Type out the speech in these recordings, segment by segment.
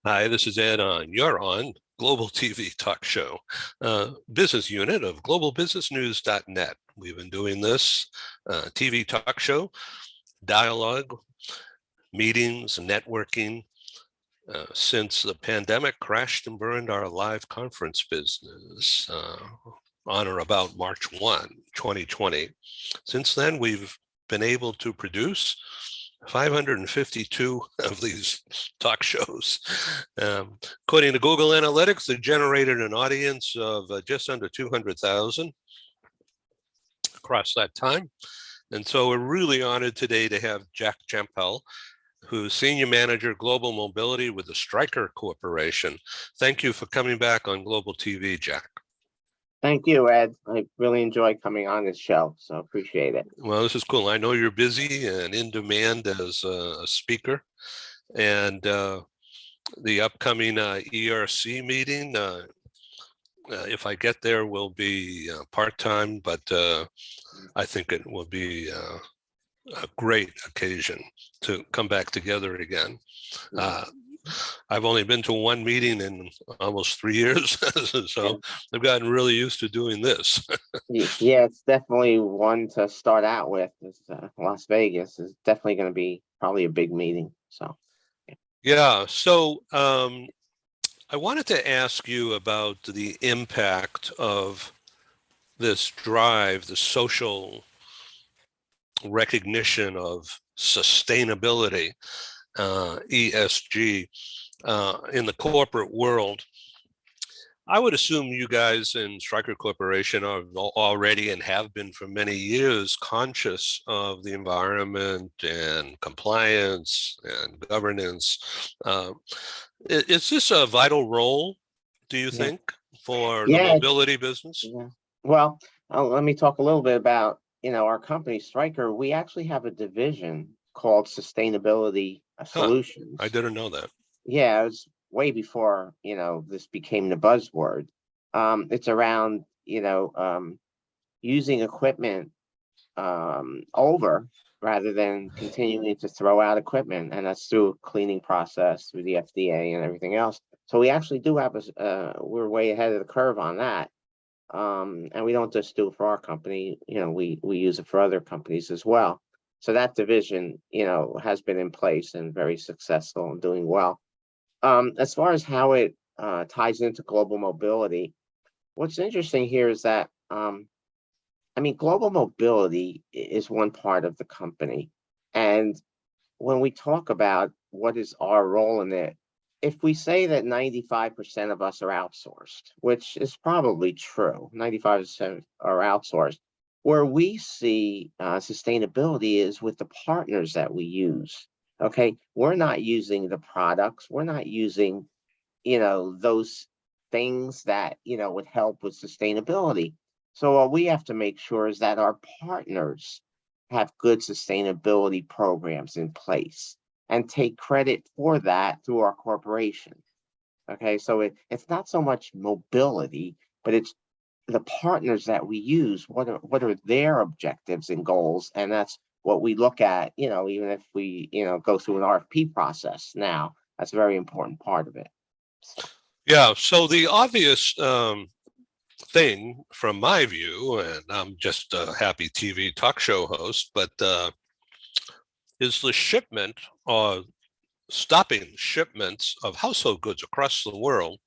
Hi, this is Ed on You're On Global TV Talk Show, business unit of globalbusinessnews.net. We've been doing this TV talk show, dialogue, meetings, networking since the pandemic crashed and burned our live conference business on or about March 1, 2020. Since then, we've been able to produce 552 of these talk shows. According to Google Analytics, they generated an audience of just under 200,000 across that time. And so we're really honored today to have Jack JAMPEL, who's Senior Manager Global Mobility with the Stryker Corporation. Thank you for coming back on Global TV, Jack. Thank you, Ed. I really enjoy coming on this show, so appreciate it. Well, this is cool. I know you're busy and in demand as a speaker. And the upcoming ERC meeting, if I get there, will be part-time, but I think it will be a great occasion to come back together again. I've only been to one meeting in almost 3 years, so I've gotten really used to doing this. Yeah, it's definitely one to start out with. Las Vegas is definitely going to be probably a big meeting. So, yeah. So I wanted to ask you about the impact of this drive, the social recognition of sustainability, ESG, in the corporate world. I would assume you guys in Stryker Corporation are already and have been for many years conscious of the environment and compliance and governance. Is this a vital role, do you think, for the mobility business? Yeah. Well, let me talk a little bit about, our company, Stryker. We actually have a division called Sustainability Solutions. I didn't know that. Yeah, it was way before, this became the buzzword. It's around, using equipment over rather than continuing to throw out equipment, and that's through a cleaning process through the FDA and everything else. So we actually do have we're way ahead of the curve on that. And we don't just do it for our company, we use it for other companies as well. So that division, has been in place and very successful and doing well. As far as how it ties into global mobility, what's interesting here is that, global mobility is one part of the company. And when we talk about what is our role in it, if we say that 95% of us are outsourced, which is probably true, 95% are outsourced, where we see sustainability is with the partners that we use. Okay, we're not using the products, we're not using, those things that, would help with sustainability. So what we have to make sure is that our partners have good sustainability programs in place and take credit for that through our corporation. Okay, so it's not so much mobility, but it's the partners that we use. What are their objectives and goals? And that's what we look at, even if we, go through an RFP process now. That's a very important part of it. Yeah, so the obvious thing from my view, and I'm just a happy TV talk show host, but is the shipment or stopping shipments of household goods across the world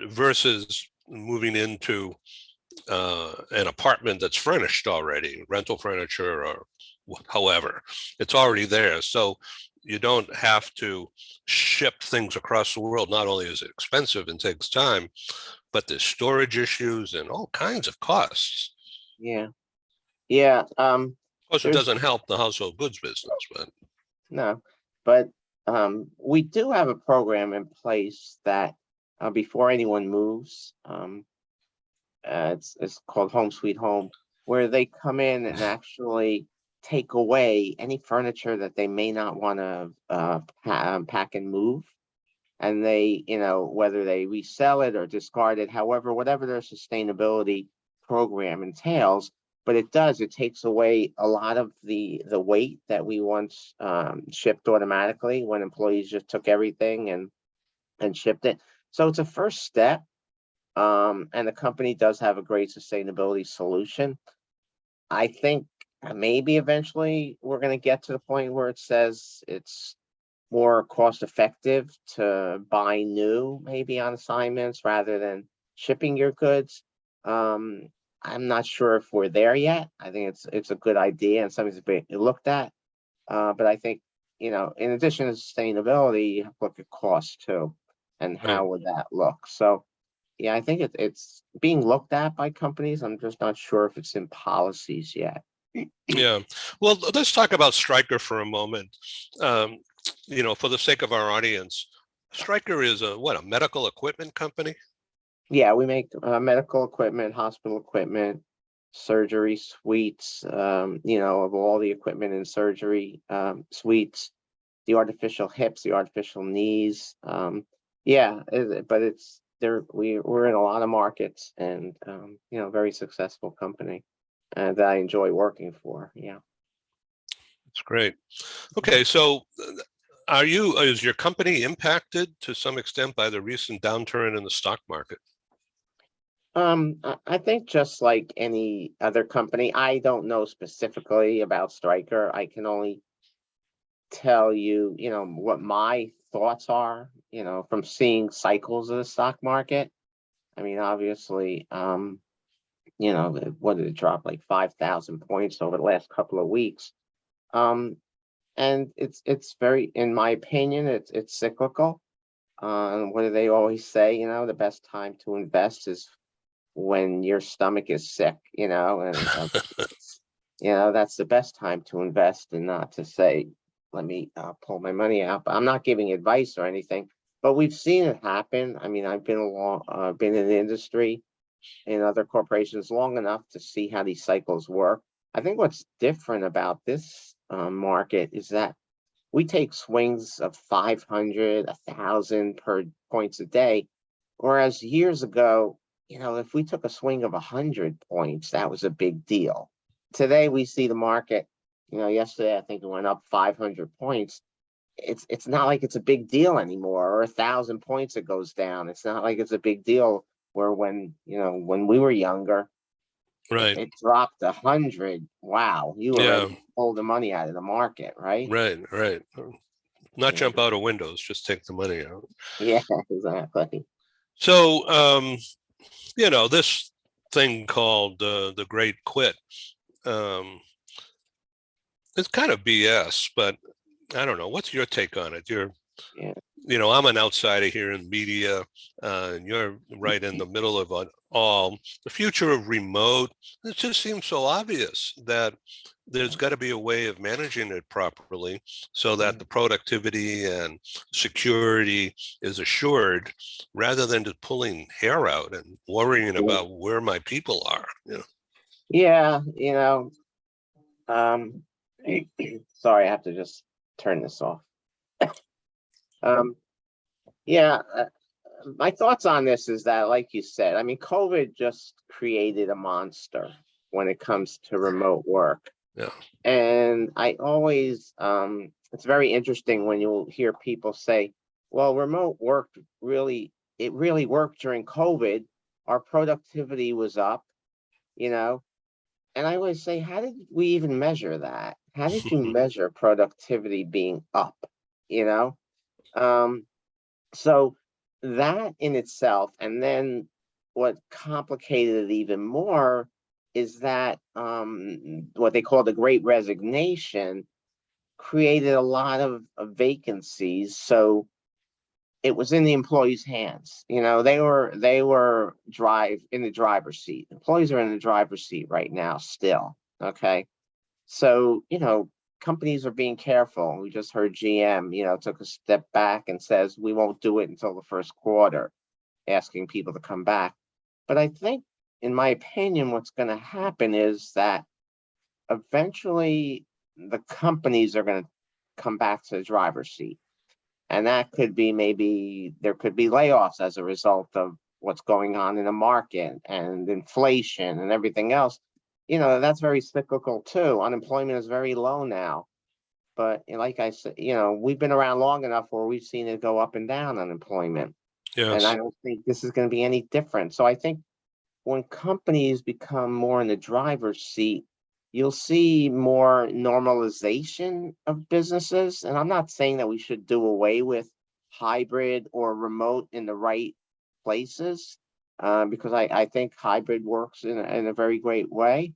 versus moving into an apartment that's furnished already, rental furniture or however, it's already there. So you don't have to ship things across the world. Not only is it expensive and takes time, but there's storage issues and all kinds of costs. Yeah. Of course, it doesn't help the household goods business, but no. But we do have a program in place that before anyone moves, it's called Home Sweet Home, where they come in and actually take away any furniture that they may not want to pack and move. And they, whether they resell it or discard it, however, whatever their sustainability program entails, but it does, it takes away a lot of the weight that we once shipped automatically when employees just took everything and shipped it. So it's a first step. And the company does have a great sustainability solution. I think maybe eventually we're going to get to the point where it says it's more cost effective to buy new, maybe on assignments rather than shipping your goods. Um, I'm not sure if we're there yet. I think it's a good idea and something to be looked at. But I think, in addition to sustainability, you have to look at cost too, and Right. how would that look? So yeah, I think it's being looked at by companies. I'm just not sure if it's in policies yet. Yeah. Well, let's talk about Stryker for a moment. Um, for the sake of our audience, Stryker is a medical equipment company? Yeah, we make medical equipment, hospital equipment, surgery suites, of all the equipment in surgery suites, the artificial hips, the artificial knees. Yeah, but it's there. We're in a lot of markets, and very successful company, and that I enjoy working for. Yeah. That's great. Okay, so is your company impacted to some extent by the recent downturn in the stock market? I think just like any other company, I don't know specifically about Stryker. I can only tell you, what my thoughts are, from seeing cycles of the stock market. I mean, obviously, what did it drop, like 5,000 points over the last couple of weeks? And it's very, in my opinion, it's cyclical. What do they always say? The best time to invest is when your stomach is sick, and that's the best time to invest, and not to say, let me pull my money out. But I'm not giving advice or anything, but we've seen it happen. I mean, I've been in the industry in other corporations long enough to see how these cycles work. I think what's different about this market is that we take swings of 500, 1,000 per points a day. Whereas years ago, if we took a swing of 100 points, that was a big deal. Today, we see the market, yesterday, I think it went up 500 points. It's not like it's a big deal anymore, or 1,000 points it goes down. It's not like it's a big deal where when we were younger, if Right. it dropped 100, wow, you Yeah. already pulled the money out of the market, right? Right. Right. Not Yeah, jump out of windows, just take the money out. yeah, exactly. So, this thing called the Great Quit, um, it's kind of BS, but I don't know. What's your take on it? Yeah. I'm an outsider here in media, and you're right in the middle of it all. The future of remote, it just seems so obvious that there's got to be a way of managing it properly so that the productivity and security is assured rather than just pulling hair out and worrying about where my people are. Yeah, um, sorry, I have to just turn this off. Um, yeah, my thoughts on this is that, like you said, I mean, COVID just created a monster when it comes to remote work. Yeah. And I always, it's very interesting when you'll hear people say, well, remote work it really worked during COVID. Our productivity was up, you know, and I always say, how did we even measure that? How did you measure productivity being up? You know? Um, so that in itself, and then what complicated it even more is that what they call the Great Resignation created a lot of vacancies. So it was in the employees' hands. They were in the driver's seat. Employees are in the driver's seat right now still. Okay. So, companies are being careful. We just heard GM, took a step back and says we won't do it until the first quarter, asking people to come back. But I think, in my opinion, what's going to happen is that eventually the companies are going to come back to the driver's seat. And that could be, maybe there could be layoffs as a result of what's going on in the market and inflation and everything else. that's very cyclical too. Unemployment is very low now. But like I said, we've been around long enough where we've seen it go up and down, unemployment. And I Yes. don't think this is going to be any different. So I think when companies become more in the driver's seat, you'll see more normalization of businesses. And I'm not saying that we should do away with hybrid or remote in the right places, because I think hybrid works in a very great way.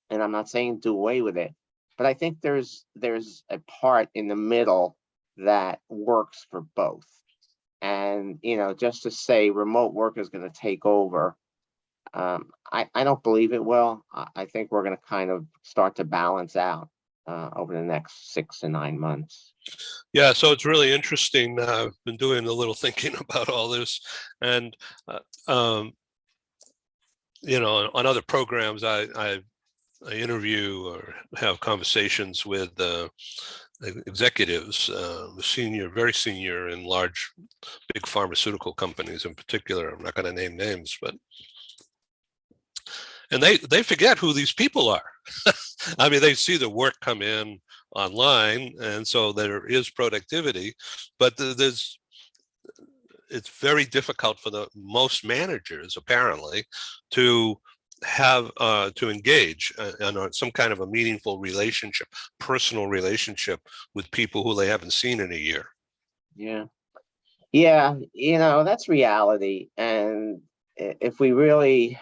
And I'm not saying do away with it, but I think there's a part in the middle that works for both. And just to say remote work is going to take over, I don't believe it will. I think we're going to kind of start to balance out over the next 6 to 9 months. Yeah, so it's really interesting. I've been doing a little thinking about all this, and uh, um, on other programs, I interview or have conversations with executives, very senior in large, big pharmaceutical companies in particular. I'm not going to name names, but and they forget who these people are. I mean, they see the work come in online, and so there is productivity, but there's it's very difficult for the most managers apparently to have to engage in some kind of a meaningful relationship, personal relationship with people who they haven't seen in a year. Yeah. Yeah, that's reality. And if we really,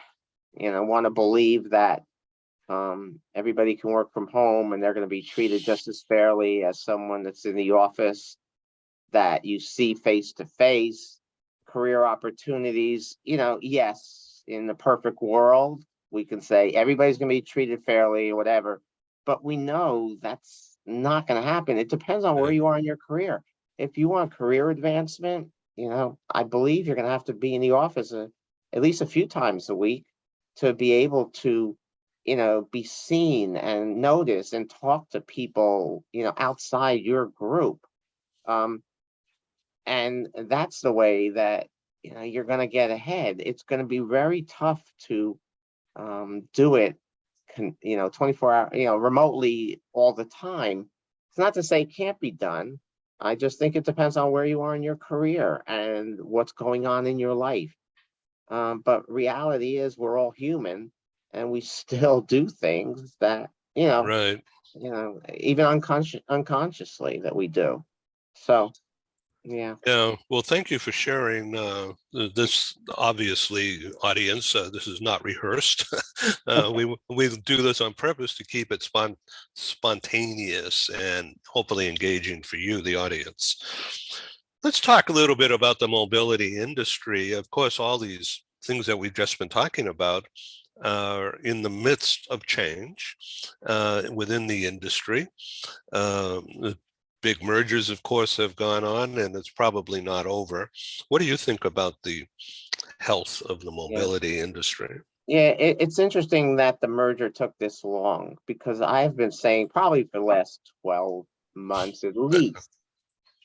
want to believe that everybody can work from home and they're going to be treated just as fairly as someone that's in the office that you see face to face, career opportunities, yes, in the perfect world, we can say everybody's going to be treated fairly or whatever. But we know that's not going to happen. It depends on where Right. you are in your career. If you want career advancement, I believe you're going to have to be in the office at least a few times a week to be able to, be seen and noticed and talk to people, outside your group. Um, and that's the way that you're going to get ahead. It's going to be very tough to do it 24 hour, remotely all the time. It's not to say it can't be done. I just think it depends on where you are in your career and what's going on in your life. But reality is we're all human, and we still do things that Right. even unconsciously that we do. So yeah. Yeah, well, thank you for sharing this. Obviously, audience, this is not rehearsed. We do this on purpose to keep it spontaneous and hopefully engaging for you, the audience. Let's talk a little bit about the mobility industry. Of course, all these things that we've just been talking about are in the midst of change within the industry. The big mergers, of course, have gone on, and it's probably not over. What do you think about the health of the Yeah. mobility industry? Yeah, it's interesting that the merger took this long, because I've been saying probably for the last 12 months at least,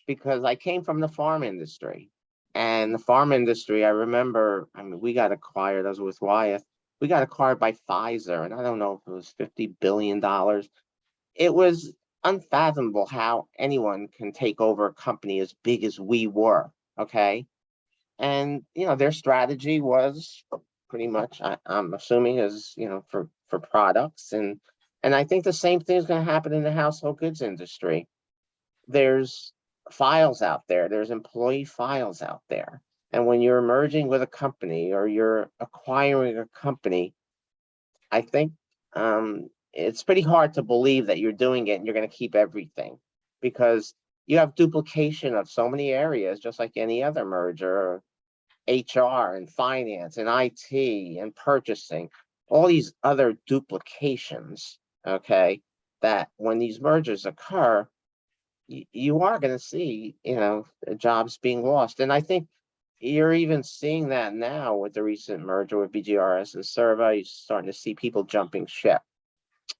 because I came from the farm industry. And the farm industry, I remember, I mean, we got acquired, I was with Wyeth, we got acquired by Pfizer, and I don't know if it was $50 billion. It was unfathomable how anyone can take over a company as big as we were. Okay. And their strategy was pretty much, I'm assuming, is for products. And I think the same thing is going to happen in the household goods industry. There's files out there, there's employee files out there, and when you're merging with a company or you're acquiring a company, I think it's pretty hard to believe that you're doing it and you're going to keep everything, because you have duplication of so many areas, just like any other merger. HR and finance and IT and purchasing, all these other duplications, okay, that when these mergers occur, you are going to see, jobs being lost. And I think you're even seeing that now with the recent merger with BGRS and Serva. You're starting to see people jumping ship,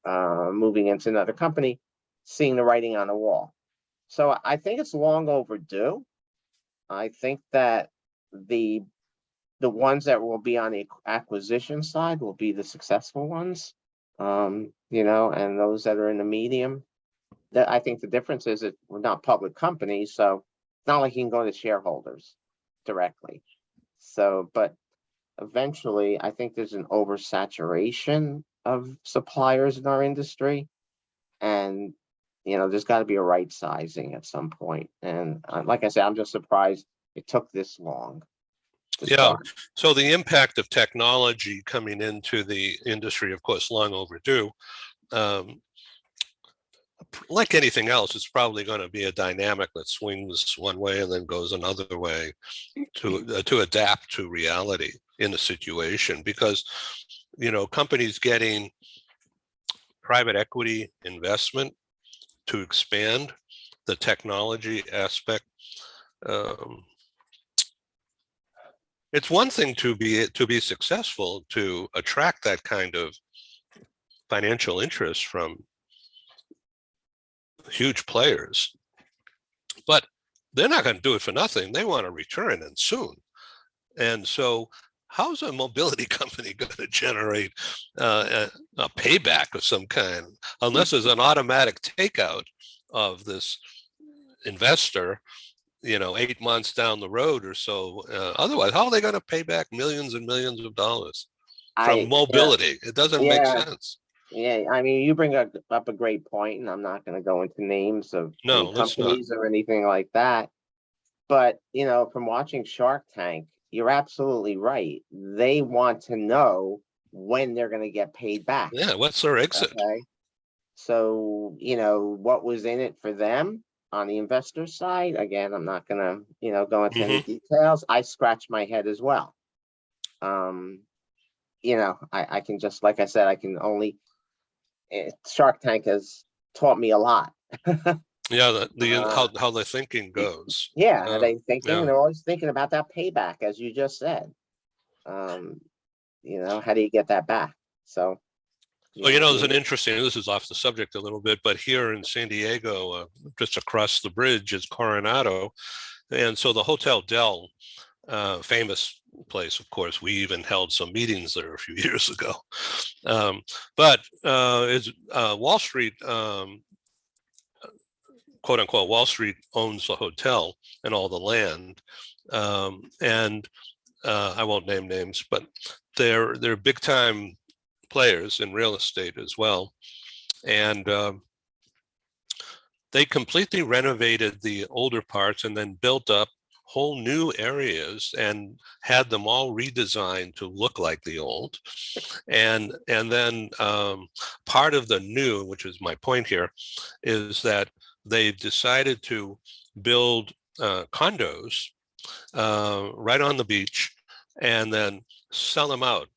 moving into another company, seeing the writing on the wall. So I think it's long overdue. I think that the the ones that will be on the acquisition side will be the successful ones. You know, and those that are in the medium, that I think the difference is that we're not public companies, so it's not like you can go to shareholders directly. So, but eventually, I think there's an oversaturation of suppliers in our industry, and you know, there's got to be a right sizing at some point. And like I said, I'm just surprised it took this long to Yeah. start. So the impact of technology coming into the industry, of course, long overdue. Um, like anything else, it's probably going to be a dynamic that swings one way and then goes another way to adapt to reality in a situation. Because, you know, companies getting private equity investment to expand the technology aspect. It's one thing to be successful, to attract that kind of financial interest from huge players, but they're not going to do it for nothing. They want a return, and soon. And so, how's a mobility company going to generate a payback of some kind unless there's an automatic takeout of this investor, you know, 8 months down the road or so? Otherwise, how are they going to pay back millions and millions of dollars from Yeah, mobility? It doesn't make yeah, sense. yeah. I mean, you bring up a great point, and I'm not going to go into names of any No, let's not. companies or anything like that. But, you know, from watching Shark Tank, you're absolutely right. They want to know when they're going to get paid back. Yeah, what's their exit? Okay. So, you know, what was in it for them on the investor side? Again, I'm not going to, you know, go into any Mm-hmm. details. I scratch my head as well. Um, you know, I can just, like I said, I can only, Shark Tank has taught me a lot. Yeah, the Uh, how the thinking goes. yeah, are they thinking? Yeah. They're always thinking about that payback, as you just said. Um, you know, how do you get that back? So, Well, yeah, you know, there's an interesting, this is off the subject a little bit, but here in San Diego, just across the bridge is Coronado. And so the Hotel Del, famous place, of course, we even held some meetings there a few years ago. But is Wall Street, quote unquote, Wall Street owns the hotel and all the land. And I won't name names, but they're big time players in real estate as well. And they completely renovated the older parts and then built up whole new areas and had them all redesigned to look like the old. And then part of the new, which is my point here, is that they decided to build condos right on the beach and then sell them out.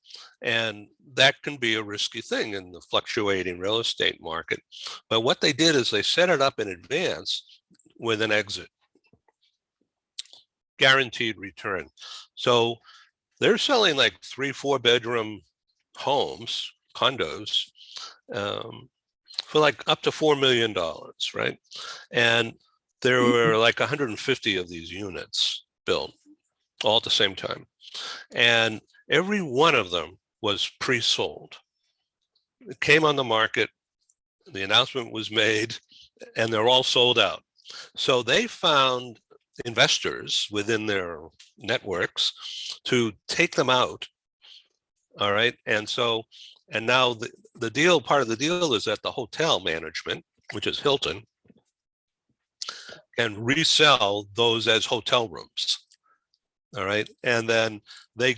And that can be a risky thing in the fluctuating real estate market. But what they did is they set it up in advance with an exit, guaranteed return. So they're selling like 3-4 bedroom homes, condos, um, for like up to $4 million, right? And there were like 150 of these units built all at the same time. And every one of them was pre-sold. It came on the market, the announcement was made, and they're all sold out. So they found investors within their networks to take them out. All right. And so, and now the deal, part of the deal is that the hotel management, which is Hilton, can resell those as hotel rooms. All right. And then they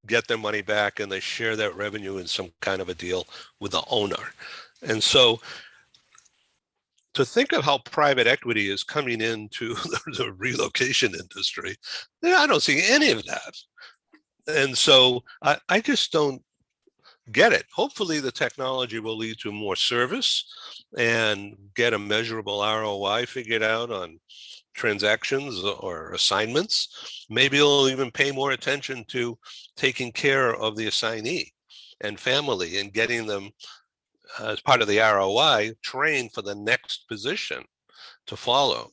get their money back and they share that revenue in some kind of a deal with the owner. And so to think of how private equity is coming into the relocation industry, I don't see any of that. And so I just don't get it. Hopefully the technology will lead to more service and get a measurable ROI figured out on transactions or assignments. Maybe it'll even pay more attention to taking care of the assignee and family and getting them, as part of the ROI, trained for the next position to follow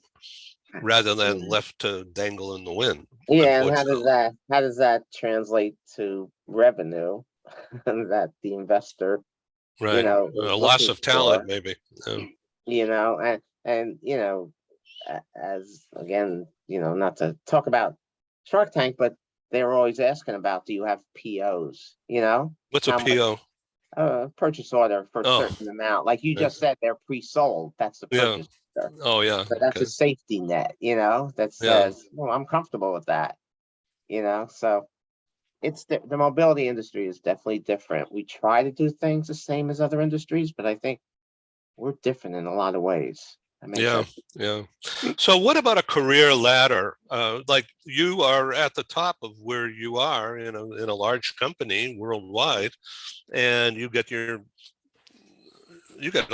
rather than yeah. left to dangle in the wind, Yeah, and unfortunately. how does that translate to revenue that the investor Right. Loss looking of talent, for, maybe. and as again, not to talk about Shark Tank, but they were always asking about, do you have POs? What's a How much PO? purchase order for a Oh, certain amount. Like you yeah. just said, they're pre-sold. That's the Yeah. purchase order. Oh, yeah. So that's Okay. a safety net, that Yeah. says, well, I'm comfortable with that, so it's the mobility industry is definitely different. We try to do things the same as other industries, but I think we're different in a lot of ways. That makes Yeah. sense. Yeah. So what about a career ladder? Like you are at the top of where you are in a large company worldwide, and you get a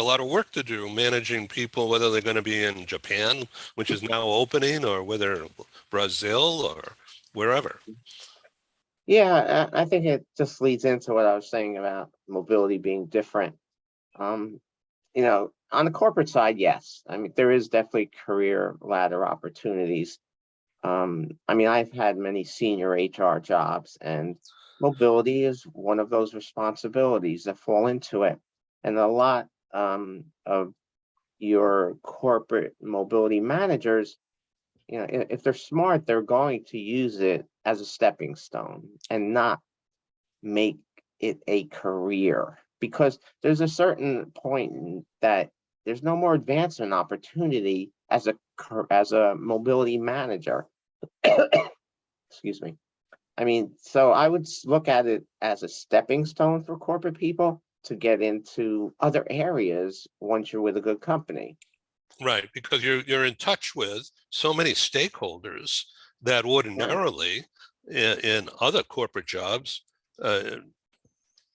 lot of work to do managing people, whether they're going to be in Japan, which is now opening, or whether Brazil or wherever. Yeah, I think it just leads into what I was saying about mobility being different. Um, on the corporate side, yes. I mean, there is definitely career ladder opportunities. I mean, I've had many senior HR jobs, and mobility is one of those responsibilities that fall into it. And a lot of your corporate mobility managers, if they're smart, they're going to use it as a stepping stone and not make it a career, because there's a certain point that there's no more advancement opportunity as a mobility manager. Excuse me. I mean, so I would look at it as a stepping stone for corporate people to get into other areas once you're with a good company. Right, because you're in touch with so many stakeholders that Right. ordinarily in other corporate jobs, uh,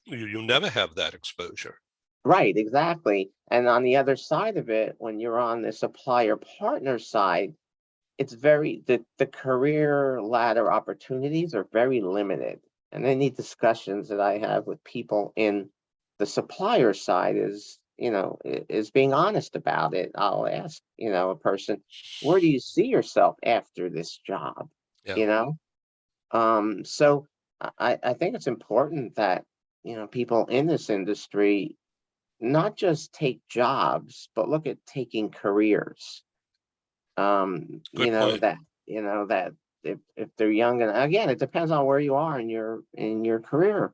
you never have that exposure. Right, exactly. And on the other side of it, when you're on the supplier partner side, it's the career ladder opportunities are very limited. And any discussions that I have with people in the supplier side is being honest about it. I'll ask, a person, where do you see yourself after this job? Yeah, You know? So I think it's important that, people in this industry not just take jobs, but look at taking careers. good point. That if they're young, and again, it depends on where you are in your career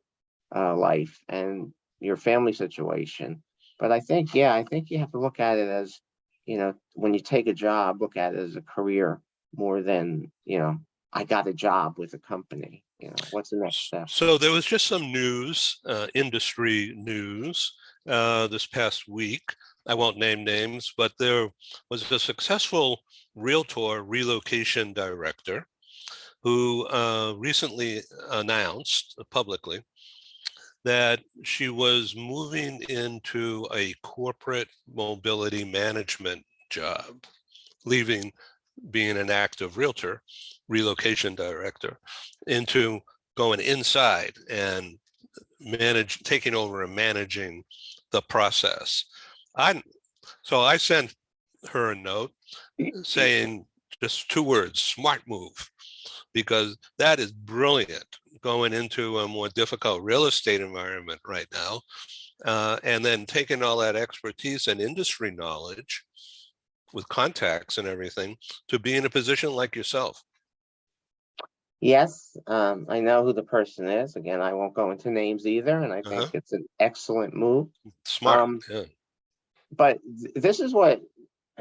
life and your family situation. But I think you have to look at it as, when you take a job, look at it as a career more than, I got a job with a company. What's the next step? So there was just some news, industry news, this past week. I won't name names, but there was a successful realtor relocation director who recently announced publicly that she was moving into a corporate mobility management job, leaving being an active realtor, relocation director, into going inside and taking over and managing the process. I so I sent her a note saying just two words: smart move, because that is brilliant going into a more difficult real estate environment right now, and then taking all that expertise and industry knowledge with contacts and everything to be in a position like yourself. Yes, I know who the person is. Again, I won't go into names either, and I think Uh-huh. it's an excellent move. Smart. Um, Yeah. but this is what,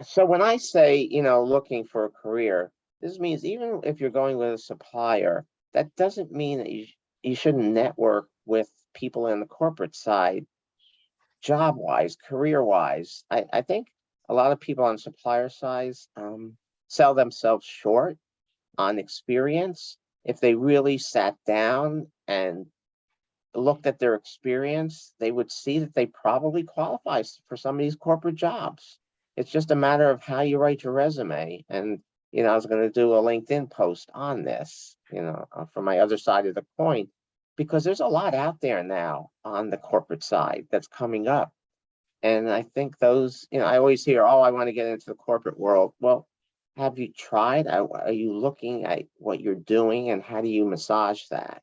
so when I say, looking for a career, this means even if you're going with a supplier, that doesn't mean that you shouldn't network with people in the corporate side, job wise, career wise. I think a lot of people on supplier sides sell themselves short on experience. If they really sat down and looked at their experience, they would see that they probably qualify for some of these corporate jobs. It's just a matter of how you write your resume. And, I was going to do a LinkedIn post on this, from my other side of the coin, because there's a lot out there now on the corporate side that's coming up. And I think those, I always hear, oh, I want to get into the corporate world. Well, have you tried? Are you looking at what you're doing and how do you massage that?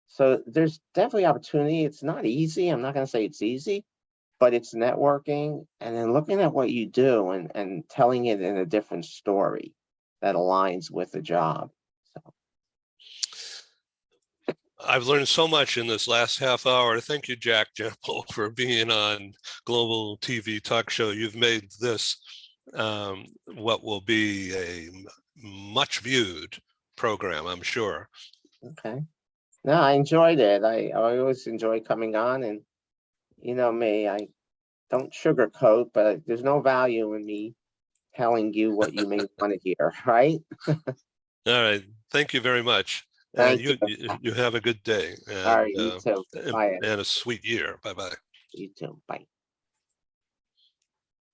So there's definitely opportunity. It's not easy. I'm not going to say it's easy, but it's networking and then looking at what you do and telling it in a different story that aligns with the job. So, I've learned so much in this last half hour. Thank you, Jack JAMPEL, for being on Global TV Talk Show. You've made this what will be a much viewed program, I'm sure. okay. No, I enjoyed it. I always enjoy coming on, and you know me, I don't sugarcoat, but there's no value in me telling you what you may want to hear, right? All right. Thank you very much. Thank You, you. you have a good day All and, right, you too. and Bye. and a sweet year. Bye-bye. You too. Bye.